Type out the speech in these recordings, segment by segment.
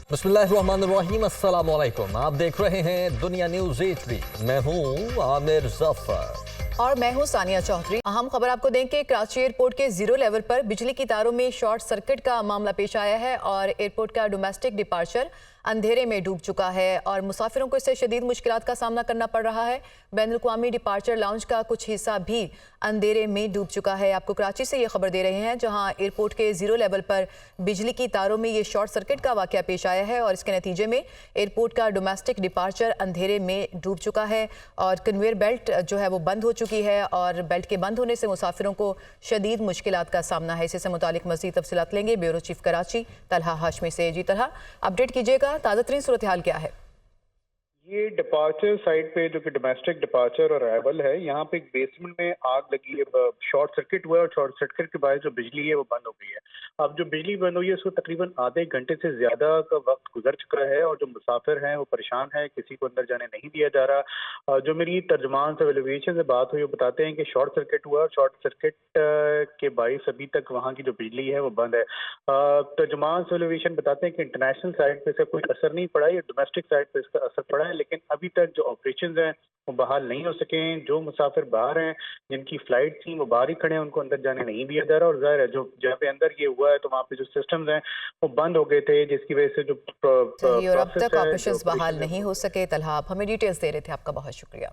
बिस्मिल्लाहिर्रहमानिर्रहीम, अस्सलाम वालेकुम। आप देख रहे हैं दुनिया न्यूज 8। मैं हूं आमिर जफर और मैं हूं सानिया चौधरी। अहम खबर आपको दें कि कराची एयरपोर्ट के 0 लेवल पर बिजली की तारों में शॉर्ट सर्किट का मामला पेश आया है और एयरपोर्ट का डोमेस्टिक डिपार्चर अंधेरे में डूब चुका है और मुसाफिरों को इससे शदीद मुश्किलात का सामना करना पड़ रहा है। बैनुल-अक़वामी डिपार्चर लाउंज का कुछ हिस्सा भी अंधेरे में डूब चुका है। आपको कराची से ये खबर दे रहे हैं, जहां एयरपोर्ट के 0 लेवल पर बिजली की तारों में ये शॉर्ट सर्किट का वाकया पेश आया है और इसके नतीजे में एयरपोर्ट का डोमेस्टिक डिपार्चर अंधेरे में डूब चुका है और कन्वेयर बेल्ट जो है वो बंद हो चुकी है और बेल्ट के बंद होने से मुसाफिरों को शदीद मुश्किलात का सामना है। इससे मुतालिक मज़ीद तफसीलात लेंगे ब्यूरो चीफ कराची तलहा हाशमी से। जी तलहा, अपडेट कीजिएगा, ताज़ा तरीन सूरत हाल क्या है? ये डिपार्चर साइड पे जो कि डोमेस्टिक डिपार्चर और अराइवल है, यहाँ पे एक बेसमेंट में आग लगी है, शॉर्ट सर्किट हुआ है और शॉर्ट सर्किट के बाद जो बिजली है वो बंद हो गई है। अब जो बिजली बंद हुई है उसको तकरीबन आधे घंटे से ज्यादा का वक्त गुजर चुका है और जो मुसाफिर हैं वो परेशान है, किसी को अंदर जाने नहीं दिया जा रहा। जो मेरी तर्जमान से एलिवेशन से बात हुई वो बताते हैं कि शॉर्ट सर्किट हुआ और शॉर्ट सर्किट के बाइस अभी तक वहाँ की जो बिजली है वो बंद है। तर्जमान से एलिवेशन बताते हैं कि इंटरनेशनल साइड पे इसका कोई असर नहीं पड़ा, ये डोमेस्टिक साइड पे इसका असर पड़ा है, लेकिन अभी तक जो ऑपरेशंस हैं वो बहाल नहीं हो सके हैं। जो मुसाफिर बाहर हैं, जिनकी फ्लाइट थी वो बाहर ही खड़े हैं, उनको अंदर जाने नहीं दिया जा रहा और जाहिर है जो जहाँ पे अंदर ये हुआ है तो वहाँ पे जो सिस्टम्स हैं वो बंद हो गए थे, जिसकी वजह से जो और अब तक ऑपरेशंस बहाल नहीं हो सके। तलहा, आप हमें डिटेल्स दे रहे थे, आपका बहुत शुक्रिया।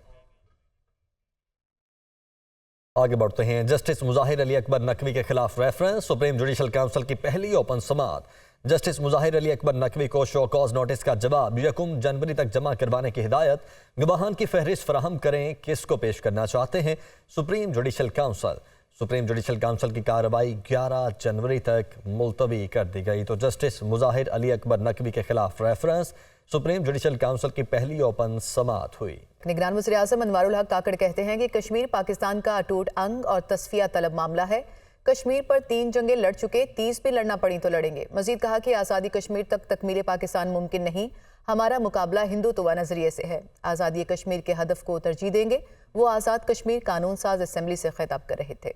आगे बढ़ते हैं। जस्टिस मुजाहिर अली अकबर नकवी के खिलाफ रेफरेंस। सुप्रीम जुडिशल काउंसिल की पहली ओपन समाअत। जस्टिस मुजाहिर अली अकबर नकवी को शो कॉज नोटिस का जवाब 1 जनवरी तक जमा करवाने की हिदायत। गवाहान की फहरिस्त फराहम करें, किसको पेश करना चाहते हैं supreme judicial council. Supreme judicial council की कार्रवाई 11 जनवरी तक मुलतवी कर दी गई। तो जस्टिस मुजाहिर अली अकबर नकवी के खिलाफ रेफरेंस, सुप्रीम जुडिशल काउंसिल की पहली ओपन समाअत हुई। निगरान वज़ीर आज़म अनवारुल हक काकड़ कहते हैं कि कश्मीर पाकिस्तान का अटूट अंग और तस्फिया तलब मामला है। कश्मीर पर 3 जंगें लड़ चुके, 30 भी लड़ना पड़ी तो लड़ेंगे। मजीद कहा कि आज़ादी कश्मीर तक तकमील पाकिस्तान मुमकिन नहीं, हमारा मुकाबला हिंदुत्व नजरिए से है। आज़ादी कश्मीर के हदफ को तरजीह देंगे। वो आज़ाद कश्मीर कानून साज असम्बली से खिताब कर रहे थे।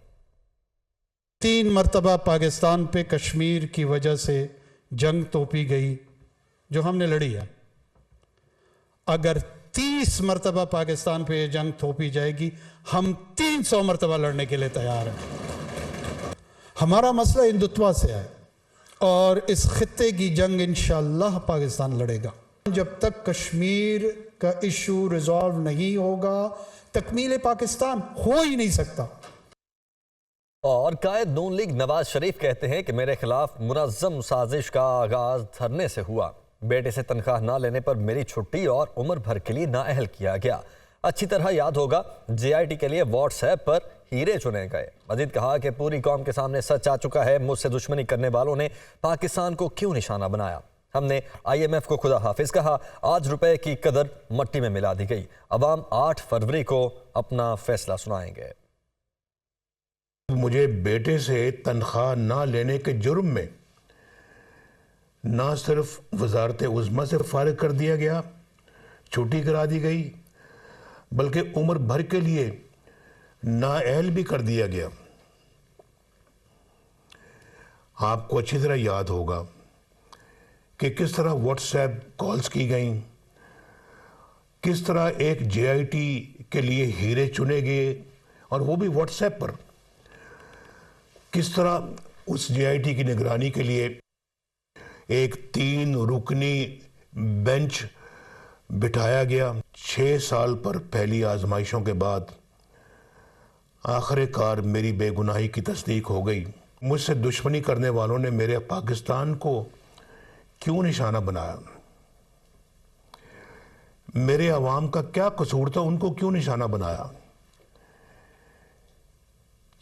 3 मरतबा पाकिस्तान पे कश्मीर की वजह से जंग तोपी गई जो हमने लड़ी है। अगर 30 मरतबा पाकिस्तान पे ये जंग थोपी जाएगी, हम 300 मरतबा लड़ने के लिए तैयार हैं। हमारा मसला हिंदुत्व से है और इस खित्ते की जंग इंशाअल्लाह पाकिस्तान लड़ेगा। जब तक कश्मीर का इशू रिजॉल्व नहीं होगा, तकमील पाकिस्तान हो ही नहीं सकता। और कायद नून लीग नवाज शरीफ कहते हैं कि मेरे खिलाफ मुनज़्ज़म साजिश का आगाज धरने से हुआ। बेटे से तनख्वाह ना लेने पर मेरी छुट्टी और उम्र भर के लिए नाअहल किया गया। अच्छी तरह याद होगा, JIT के लिए व्हाट्सएप पर हीरे चुने गए। मजीद कहा कि पूरी कौम के सामने सच आ चुका है, मुझसे दुश्मनी करने वालों ने पाकिस्तान को क्यों निशाना बनाया। हमने IMF को खुदा हाफिज कहा, आज रुपए की कदर मट्टी में मिला दी गई। अवाम 8 फरवरी को अपना फैसला सुनाएंगे। मुझे बेटे से तनख्वाह ना लेने के जुर्म में ना सिर्फ वजारत उज़्मा से फारिग कर दिया गया, छुट्टी करा दी गई, बल्कि उम्र भर के लिए नाअहल भी कर दिया गया। आपको अच्छी तरह याद होगा कि किस तरह व्हाट्सएप कॉल्स की गई, किस तरह एक JIT के लिए हीरे चुने गए और वो भी व्हाट्सएप पर। किस तरह उस JIT की निगरानी के लिए एक 3 रुकनी बेंच बिठाया गया। 6 साल पर पहली आजमाइशों के बाद आखिरकार मेरी बेगुनाही की तस्दीक हो गई। मुझसे दुश्मनी करने वालों ने मेरे पाकिस्तान को क्यों निशाना बनाया? मेरे अवाम का क्या कसूर था, उनको क्यों निशाना बनाया?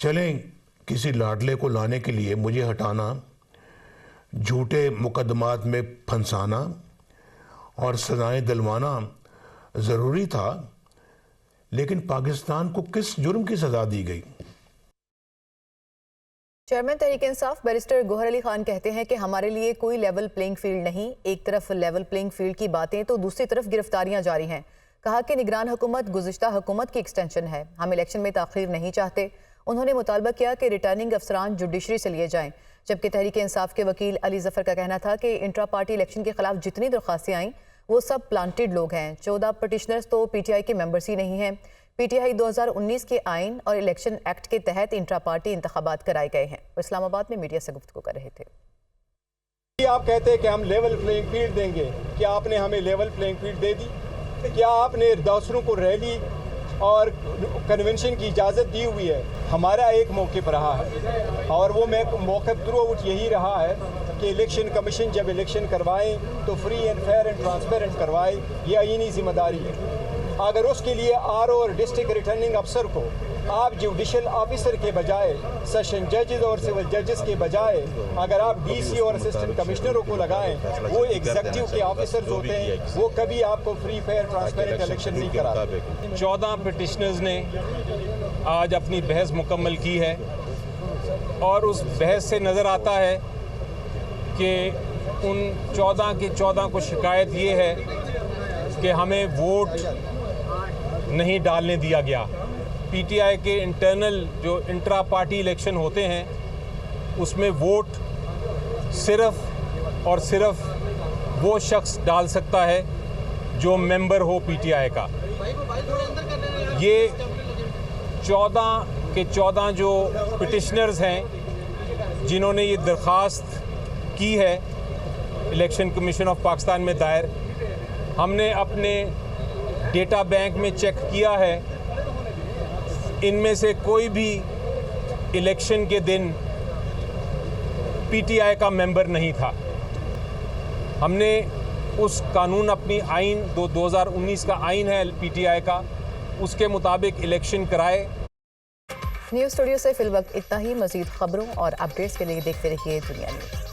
चलें, किसी लाडले को लाने के लिए मुझे हटाना, झूठे मुकदमात में फंसाना और सजाएं दिलवाना ज़रूरी था, लेकिन पाकिस्तान को किस जुर्म की सज़ा दी गई? चेयरमैन तहरीक इंसाफ बैरिस्टर गोहर अली खान कहते हैं कि हमारे लिए कोई लेवल प्लेइंग फील्ड नहीं। एक तरफ लेवल प्लेइंग फील्ड की बातें तो दूसरी तरफ गिरफ्तारियां जारी हैं। कहा कि निगरान हुकूमत गुज़िश्ता हुकूमत की एक्सटेंशन है, हम इलेक्शन में ताख़ीर नहीं चाहते। उन्होंने मुतालबा किया कि रिटर्निंग अफसरान जुडिशरी से लिए जाएं। जबकि तहरीक इंसाफ के वकील अली जफर का कहना था कि इंट्रा पार्टी इलेक्शन के खिलाफ जितनी दरख्वास्तें आईं वो सब प्लांटेड लोग हैं। 14 पिटिशनर्स तो पीटीआई के मेंबर्स ही नहीं हैं। पीटीआई 2019 के आइन और इलेक्शन एक्ट के तहत इंट्रा पार्टी इंतखाबात कराए गए हैं। वो इस्लामाबाद में मीडिया से गुफ्तगू कर रहे थे। आप कहते हैं कि हम लेवल प्लेइंग फील्ड देंगे, क्या आपने हमें लेवल प्लेइंग फील्ड दे दी? क्या आपने दूसरों को रैली और कन्वेंशन की इजाज़त दी हुई है? हमारा एक मौक़िफ़ रहा है और वो मौक़िफ़ थ्रू आउट यही रहा है कि इलेक्शन कमीशन जब इलेक्शन करवाएं तो free and fair and transparent करवाए, ये आईनी जिम्मेदारी है। अगर उसके लिए आरओ और डिस्ट्रिक्ट रिटर्निंग अफसर को आप जुडिशल ऑफिसर के बजाय, सेशन जजेस और सिविल जजेस के बजाय अगर आप डीसी और असिस्टेंट कमिश्नरों को लगाएं, वो एग्जीक्यूटिव के ऑफिसर्स होते हैं, वो कभी आपको फ्री फेयर ट्रांसपेरेंट इलेक्शन नहीं कराते। 14 पिटिशनर्स ने आज अपनी बहस मुकम्मल की है और उस बहस से नज़र आता है कि उन 14 के 14 को शिकायत ये है कि हमें वोट नहीं डालने दिया गया। पीटीआई के इंटरनल जो इंट्रा पार्टी इलेक्शन होते हैं उसमें वोट सिर्फ और सिर्फ वो शख्स डाल सकता है जो मेंबर हो पीटीआई का। ये 14 के 14 जो पिटिशनर्स हैं जिन्होंने ये दरख्वास्त की है इलेक्शन कमीशन ऑफ पाकिस्तान में दायर, हमने अपने डेटा बैंक में चेक किया है, इनमें से कोई भी इलेक्शन के दिन पीटीआई का मेंबर नहीं था। हमने उस कानून अपनी आइन 2019 का आइन है पीटीआई का, उसके मुताबिक इलेक्शन कराए। न्यूज़ स्टूडियो से फिल वक्त इतना ही। मज़ीद खबरों और अपडेट्स के लिए देखते रहिए दुनिया न्यूज़।